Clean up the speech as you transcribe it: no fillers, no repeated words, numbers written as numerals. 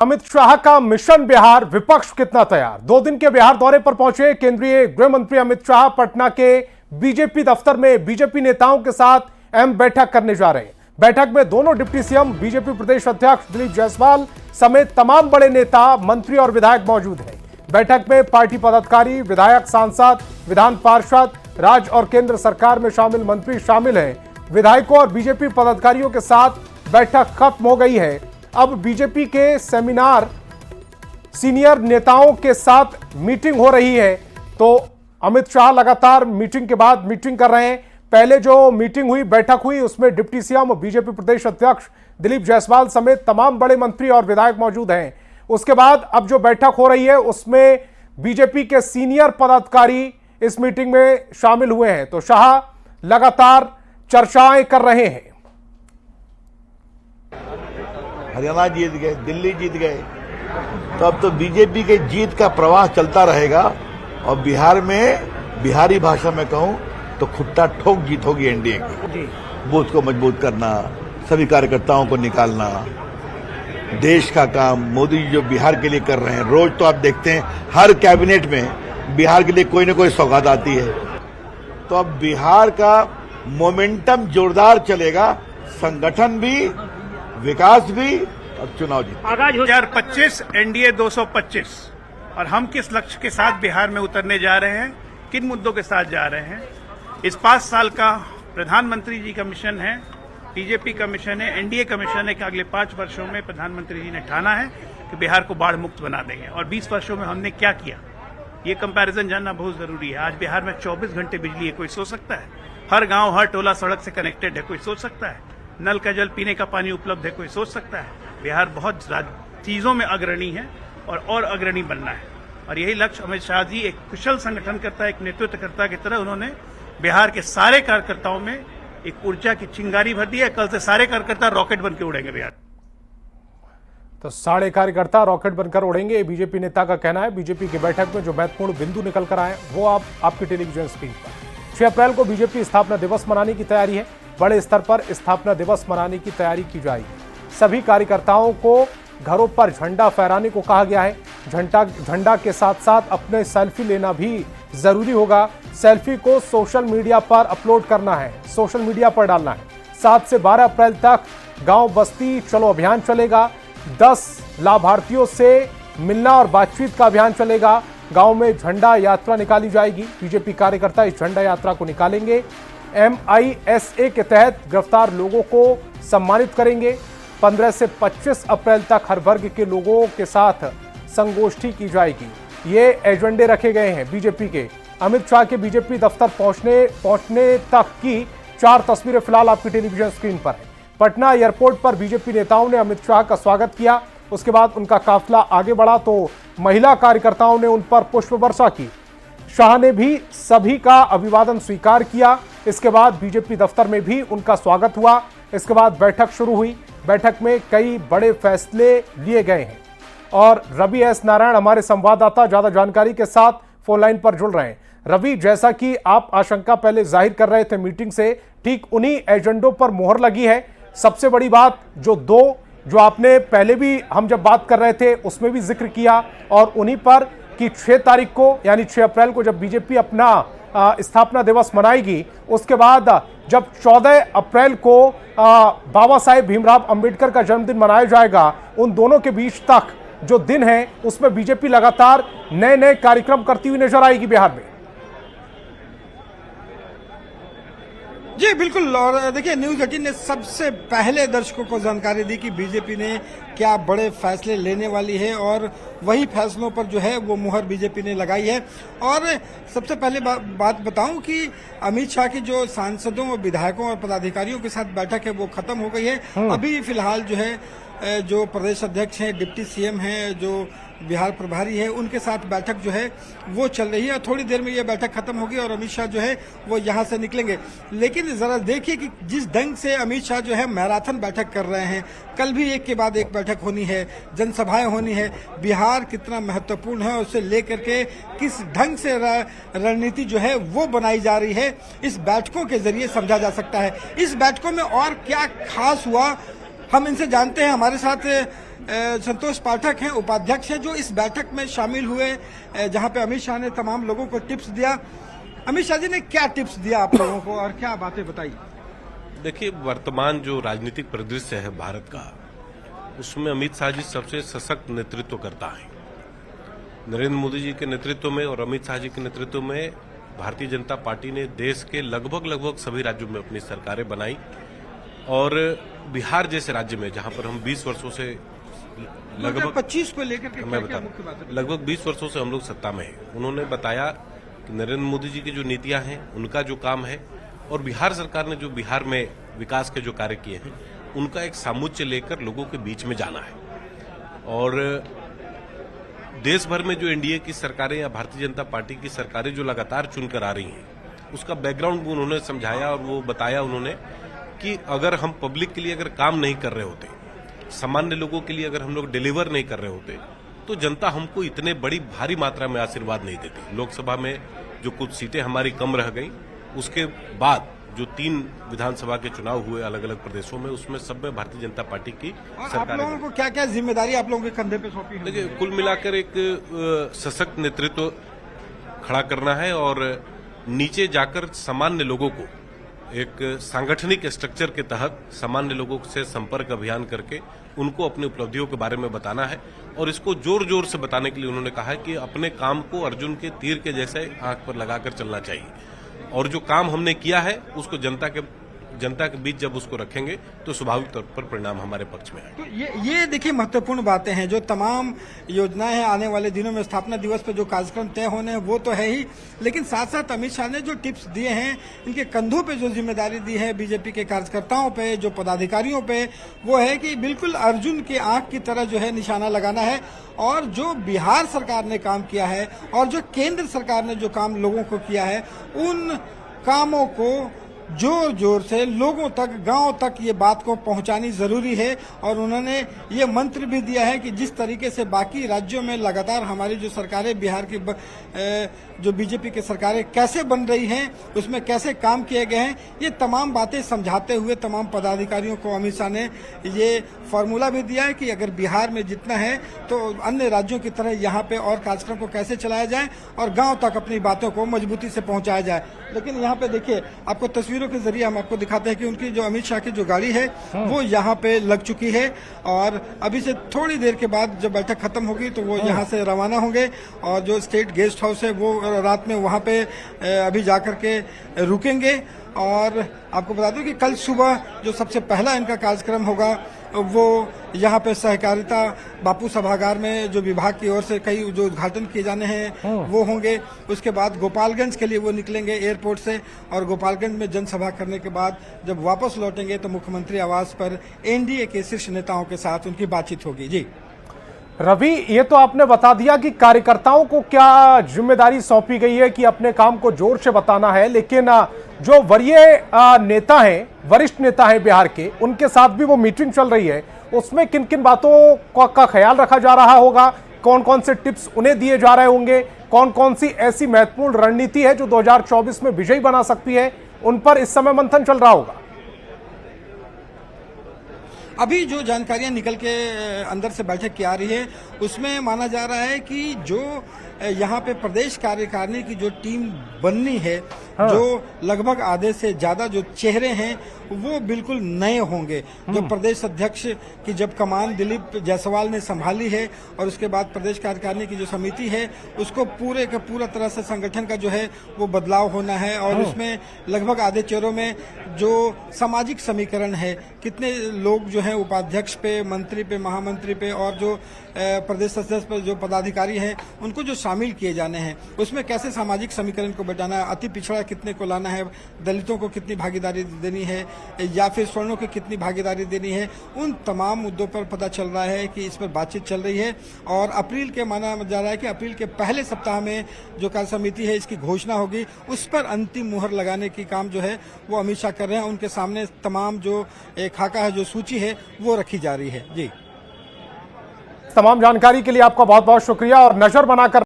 अमित शाह का मिशन बिहार, विपक्ष कितना तैयार। 2 दिन के बिहार दौरे पर पहुंचे केंद्रीय गृह मंत्री अमित शाह पटना के बीजेपी दफ्तर में बीजेपी नेताओं के साथ अहम बैठक करने जा रहे हैं। बैठक में दोनों डिप्टी सीएम, बीजेपी प्रदेश अध्यक्ष दिलीप जायसवाल समेत तमाम बड़े नेता, मंत्री और विधायक मौजूद हैं। बैठक में पार्टी पदाधिकारी, विधायक, सांसद, विधान पार्षद, राज्य और केंद्र सरकार में शामिल मंत्री शामिल हैं। विधायकों और बीजेपी पदाधिकारियों के साथ बैठक खत्म हो गई है। अब बीजेपी के सेमिनार सीनियर नेताओं के साथ मीटिंग हो रही है। तो अमित शाह लगातार मीटिंग के बाद मीटिंग कर रहे हैं। पहले जो मीटिंग हुई, बैठक हुई, उसमें डिप्टी सीएम, बीजेपी प्रदेश अध्यक्ष दिलीप जायसवाल समेत तमाम बड़े मंत्री और विधायक मौजूद हैं। उसके बाद अब जो बैठक हो रही है उसमें बीजेपी के सीनियर पदाधिकारी इस मीटिंग में शामिल हुए हैं। तो शाह लगातार चर्चाएं कर रहे हैं। हरियाणा जीत गए, दिल्ली जीत गए, तो अब तो बीजेपी के जीत का प्रवाह चलता रहेगा। और बिहार में बिहारी भाषा में कहूं तो खुट्टा ठोक जीत होगी एनडीए की। बूथ को मजबूत करना, सभी कार्यकर्ताओं को निकालना, देश का काम मोदी जी जो बिहार के लिए कर रहे हैं। रोज तो आप देखते हैं हर कैबिनेट में बिहार के लिए कोई न कोई सौगात आती है। तो अब बिहार का मोमेंटम जोरदार चलेगा, संगठन भी, विकास भी और चुनाव जीत। 2025 एनडीए 225 और हम किस लक्ष्य के साथ बिहार में उतरने जा रहे हैं, किन मुद्दों के साथ जा रहे हैं। इस 5 साल का प्रधानमंत्री जी का मिशन है, बीजेपी का मिशन है, एनडीए का मिशन है कि अगले 5 वर्षों में प्रधानमंत्री जी ने ठाना है कि बिहार को बाढ़ मुक्त बना देंगे। और 20 वर्षों में हमने क्या किया, ये कंपैरिजन जानना बहुत जरूरी है। आज बिहार में 24 घंटे बिजली है, कोई सोच सकता है? हर गांव, हर टोला सड़क से कनेक्टेड है, कोई सोच सकता है? नल का जल, पीने का पानी उपलब्ध है, कोई सोच सकता है? बिहार बहुत चीजों में अग्रणी है और अग्रणी बनना है। और यही लक्ष्य अमित शाह जी एक कुशल संगठनकर्ता, एक नेतृत्वकर्ता की तरह उन्होंने बिहार के सारे कार्यकर्ताओं में एक ऊर्जा की चिंगारी भर दी है। कल से सारे कार्यकर्ता रॉकेट बन के उड़ेंगे बिहार। तो सारे कार्यकर्ता रॉकेट बनकर उड़ेंगे, बीजेपी नेता का कहना है। बीजेपी की बैठक में जो महत्वपूर्ण बिंदु निकल कर आए वो आप आपकी टेलीविजन स्क्रीन पर। 6 अप्रैल को बीजेपी स्थापना दिवस मनाने की तैयारी है। बड़े स्तर पर स्थापना दिवस मनाने की तैयारी की जाएगी। सभी कार्यकर्ताओं को घरों पर झंडा फहराने को कहा गया है। झंडा के साथ साथ अपने सेल्फी लेना भी जरूरी होगा। सेल्फी को सोशल मीडिया पर अपलोड करना है, सोशल मीडिया पर डालना है। 7 से 12 अप्रैल तक गांव बस्ती चलो अभियान चलेगा। 10 लाभार्थियों से मिलना और बातचीत का अभियान चलेगा। गांव में झंडा यात्रा निकाली जाएगी। बीजेपी कार्यकर्ता इस झंडा यात्रा को निकालेंगे। MISA के तहत गिरफ्तार लोगों को सम्मानित करेंगे। 15 से 25 अप्रैल तक हर वर्ग के लोगों के साथ संगोष्ठी की जाएगी। ये एजेंडे रखे गए हैं बीजेपी के। अमित शाह के बीजेपी दफ्तर पहुंचने तक की 4 तस्वीरें फिलहाल आपकी टेलीविजन स्क्रीन पर है। पटना एयरपोर्ट पर बीजेपी नेताओं ने अमित शाह का स्वागत किया। उसके बाद उनका काफिला आगे बढ़ा तो महिला कार्यकर्ताओं ने उन पर पुष्प वर्षा की। शाह ने भी सभी का अभिवादन स्वीकार किया। इसके बाद बीजेपी दफ्तर में भी उनका स्वागत हुआ। इसके बाद बैठक शुरू हुई। बैठक में कई बड़े फैसले लिए गए हैं। और रवि एस नारायण हमारे संवाददाता ज्यादा जानकारी के साथ फोन लाइन पर जुड़ रहे हैं। रवि, जैसा कि आप आशंका पहले जाहिर कर रहे थे मीटिंग से, ठीक उन्हीं एजेंडों पर मोहर लगी है। सबसे बड़ी बात जो आपने पहले भी हम जब बात कर रहे थे उसमें भी जिक्र किया और उन्हीं पर कि 6 तारीख को यानी 6 अप्रैल को जब बीजेपी अपना स्थापना दिवस मनाएगी, उसके बाद जब 14 अप्रैल को बाबा साहेब भीमराव अंबेडकर का जन्मदिन मनाया जाएगा, उन दोनों के बीच तक जो दिन है उसमें बीजेपी लगातार नए कार्यक्रम करती हुई नजर आएगी बिहार में। जी बिल्कुल। और देखिए, न्यूज 18 ने सबसे पहले दर्शकों को जानकारी दी कि बीजेपी ने क्या बड़े फैसले लेने वाली है और वही फैसलों पर जो है वो मुहर बीजेपी ने लगाई है। और सबसे पहले बात बताऊं कि अमित शाह की जो सांसदों और विधायकों और पदाधिकारियों के साथ बैठक है वो खत्म हो गई है। अभी फिलहाल जो है जो प्रदेश अध्यक्ष हैं, डिप्टी सीएम हैं, जो बिहार प्रभारी है, उनके साथ बैठक जो है वो चल रही है। थोड़ी देर में ये बैठक खत्म होगी और अमित शाह जो है वो यहाँ से निकलेंगे। लेकिन जरा देखिए कि जिस ढंग से अमित शाह जो है मैराथन बैठक कर रहे हैं, कल भी एक के बाद एक बैठक होनी है, जनसभाएं होनी है। बिहार कितना महत्वपूर्ण है उसे लेकर के किस ढंग से रणनीति जो है वो बनाई जा रही है, इस बैठकों के जरिए समझा जा सकता है। इस बैठकों में और क्या खास हुआ, हम इनसे जानते हैं। हमारे साथ संतोष पाठक हैं, उपाध्यक्ष हैं, जो इस बैठक में शामिल हुए, जहां पे अमित शाह ने तमाम लोगों को टिप्स दिया। अमित शाह जी ने क्या टिप्स दिया आप लोगों को और क्या बातें बताई? देखिए, वर्तमान जो राजनीतिक परिदृश्य है भारत का, उसमें अमित शाह जी सबसे सशक्त नेतृत्व करता है। नरेंद्र मोदी जी के नेतृत्व में और अमित शाह जी के नेतृत्व में भारतीय जनता पार्टी ने देश के लगभग सभी राज्यों में अपनी सरकारें बनाई और बिहार जैसे राज्य में, जहां पर हम 20 वर्षों से लगभग 25 को लेकर के मैं क्या बता मुख्य बात है? लगभग 20 वर्षों से हम लोग सत्ता में हैं। उन्होंने बताया कि नरेंद्र मोदी जी की जो नीतियां हैं, उनका जो काम है, और बिहार सरकार ने जो बिहार में विकास के जो कार्य किए हैं, उनका एक सामुच्य लेकर लोगों के बीच में जाना है। और देश भर में जो एनडीए की सरकारें या भारतीय जनता पार्टी की सरकारें जो लगातार चुनकर आ रही हैं, उसका बैकग्राउंड भी उन्होंने समझाया और वो बताया उन्होंने कि अगर हम पब्लिक के लिए अगर काम नहीं कर रहे होते, सामान्य लोगों के लिए अगर हम लोग डिलीवर नहीं कर रहे होते, तो जनता हमको इतने बड़ी भारी मात्रा में आशीर्वाद नहीं देती। लोकसभा में जो कुछ सीटें हमारी कम रह गई, उसके बाद जो 3 विधानसभा के चुनाव हुए अलग अलग प्रदेशों में, उसमें सब में भारतीय जनता पार्टी की और आप सरकार लोगों को क्या क्या जिम्मेदारी आप लोगों के कंधे पे सौंपी है? देखिए, कुल मिलाकर एक सशक्त नेतृत्व खड़ा करना है और नीचे जाकर सामान्य लोगों को एक सांगठनिक स्ट्रक्चर के तहत सामान्य लोगों से संपर्क अभियान करके उनको अपनी उपलब्धियों के बारे में बताना है। और इसको जोर जोर से बताने के लिए उन्होंने कहा है कि अपने काम को अर्जुन के तीर के जैसे आंख पर लगाकर चलना चाहिए और जो काम हमने किया है उसको जनता के बीच जब उसको रखेंगे तो स्वाभाविक तौर पर परिणाम हमारे पक्ष में आएंगे। तो ये देखिए महत्वपूर्ण बातें हैं, जो तमाम योजनाएं हैं आने वाले दिनों में, स्थापना दिवस पर जो कार्यक्रम तय होने हैं वो तो है ही, लेकिन साथ साथ अमित शाह ने जो टिप्स दिए हैं, इनके कंधों पे जो जिम्मेदारी दी है बीजेपी के कार्यकर्ताओं पे, जो पदाधिकारियों पे, वो है कि बिल्कुल अर्जुन की आंख की तरह जो है निशाना लगाना है और जो बिहार सरकार ने काम किया है और जो केंद्र सरकार ने जो काम लोगों को किया है, उन कामों को जोर जोर से लोगों तक, गांव तक ये बात को पहुंचानी जरूरी है। और उन्होंने ये मंत्र भी दिया है कि जिस तरीके से बाकी राज्यों में लगातार हमारी जो सरकारें, बिहार की जो बीजेपी की सरकारें कैसे बन रही हैं, उसमें कैसे काम किए गए हैं, ये तमाम बातें समझाते हुए तमाम पदाधिकारियों को अमित शाह ने ये फॉर्मूला भी दिया है कि अगर बिहार में जितना है तो अन्य राज्यों की तरह यहाँ पे और कार्यक्रम को कैसे चलाया जाए और गांव तक अपनी बातों को मजबूती से पहुंचाया जाए। लेकिन यहाँ पे देखिए, आपको तस्वीरों के जरिए हम आपको दिखाते हैं कि उनकी जो अमित शाह की जो गाड़ी है वो यहाँ पे लग चुकी है और अभी से थोड़ी देर के बाद जब बैठक खत्म होगी तो वो यहाँ से रवाना होंगे और जो स्टेट गेस्ट हाउस है वो रात में वहाँ पे अभी जाकर के रुकेंगे। और आपको बता दूं कि कल सुबह जो सबसे पहला इनका कार्यक्रम होगा वो यहाँ पे सहकारिता बापू सभागार में जो विभाग की ओर से कई जो उद्घाटन किए जाने हैं वो होंगे। उसके बाद गोपालगंज के लिए वो निकलेंगे एयरपोर्ट से और गोपालगंज में जनसभा करने के बाद जब वापस लौटेंगे तो मुख्यमंत्री आवास पर एनडीए के शीर्ष नेताओं के साथ उनकी बातचीत होगी। जी रवि, ये तो आपने बता दिया कि कार्यकर्ताओं को क्या जिम्मेदारी सौंपी गई है कि अपने काम को जोर से बताना है, लेकिन जो वरीय नेता हैं, वरिष्ठ नेता हैं बिहार के, उनके साथ भी वो मीटिंग चल रही है, उसमें किन किन बातों का ख्याल रखा जा रहा होगा, कौन कौन से टिप्स उन्हें दिए जा रहे होंगे, कौन कौन सी ऐसी महत्वपूर्ण रणनीति है जो 2024 में विजयी बना सकती है, उन पर इस समय मंथन चल रहा होगा। अभी जो जानकारियां निकल के अंदर से बैठक की आ रही है उसमें माना जा रहा है कि जो यहाँ पे प्रदेश कार्यकारिणी की जो टीम बननी है, जो लगभग आधे से ज्यादा जो चेहरे हैं वो बिल्कुल नए होंगे। जो प्रदेश अध्यक्ष की जब कमान दिलीप जायसवाल ने संभाली है और उसके बाद प्रदेश कार्यकारिणी की जो समिति है उसको पूरे का पूरा तरह से संगठन का जो है वो बदलाव होना है और उसमें लगभग आधे चेहरों में जो सामाजिक समीकरण है, कितने लोग जो है उपाध्यक्ष पे, मंत्री पे, महामंत्री पे और जो प्रदेश अध्यक्ष पर जो पदाधिकारी हैं उनको जो शामिल किए जाने हैं, उसमें कैसे सामाजिक समीकरण को बढ़ाना है, अति पिछड़ा कितने को लाना है, दलितों को कितनी भागीदारी देनी है या फिर स्वर्णों को कितनी भागीदारी देनी है, उन तमाम मुद्दों पर पता चल रहा है कि इस पर बातचीत चल रही है। और अप्रैल के माना जा रहा है कि अप्रैल के पहले सप्ताह में जो कार्य समिति है इसकी घोषणा होगी, उस पर अंतिम मुहर लगाने की काम जो है वो अमित शाह कर रहे हैं। उनके सामने तमाम जो एक खाका है, जो सूची है वो रखी जा रही है। जी, तमाम जानकारी के लिए आपका बहुत बहुत शुक्रिया और नजर बनाकर